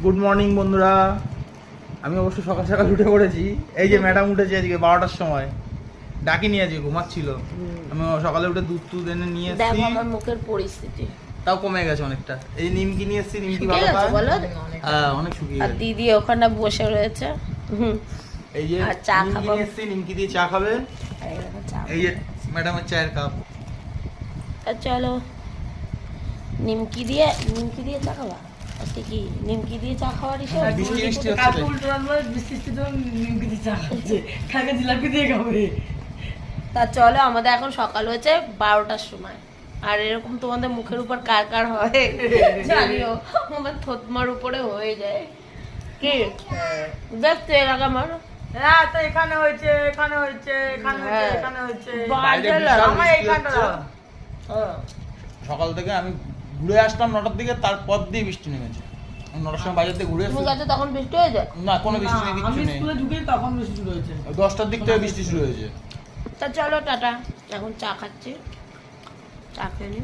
Good morning বন্ধুরা। আমি অবশ্য সকাল সকাল উঠে পড়েছি। এই যে ম্যাডাম উঠেছে আজকে 12টার সময়, ডাকিনি আজকে, ঘুমাচ্ছিল। আমি সকালে উঠে দুধ টুধ এনে নিয়ে এসেছি। দেখো আমার মুখের পরিস্থিতি তাও কমে গেছে অনেকটা। এই নিমকি নিয়ে এসেছি, নিমকি ভালো শুকিয়ে গেছে খায়। বলো? হ্যাঁ অনেক শুকিয়ে আর গেছে। দিদি ওখানে বসে রয়েছে। এই যে আর চা নিমকি খাবো। নিয়ে এসেছি, নিমকি দিয়ে চা খাবে। এই দেখো চা। এই যে ম্যাডামের চায়ের কাপ। আর চলো নিমকি দিয়ে চা খাওয়া। আজকে কি নিমকি দিয়ে চা খাওয়ার ইচ্ছা? বৃষ্টি বৃষ্টি হচ্ছে তাই। তা চলো, আমাদের এখন সকাল হয়েছে 12টার সময়। আর এরকম তোমাদের মুখের উপর কার কার হয় জানিও, আমার থতমার উপরে হয়ে যায়। কি দেখতে এলাকা আমার হ্যাঁ তো এখানে হয়েছে, এখানে হয়েছে, এখানে হয়েছে, হ্যাঁ। এখানে হয়েছে। বাইরে বাজে বিশাল লাগে। আমার বৃষ্টি এইখানটা হচ্ছে। দাও। হ্যাঁ। সকাল থেকে আমি ঘুরে আসলাম 9টার দিকে, তারপর দিয়ে বৃষ্টি নেমেছে। আমি 9টার সময় বাজার থেকে ঘুরে তুমি এসেছি। গেছো তখন বৃষ্টি হয়ে যায়? না কোনো বৃষ্টি নেই, না, কিচ্ছু আমি নেই। স্কুলে ঢুকে তখন বৃষ্টি শুরু হয়েছে। 10টার দিক থেকে বৃষ্টি শুরু হয়েছে। তা চলো টাটা, এখন চা খাচ্ছি, চা খেয়ে নি।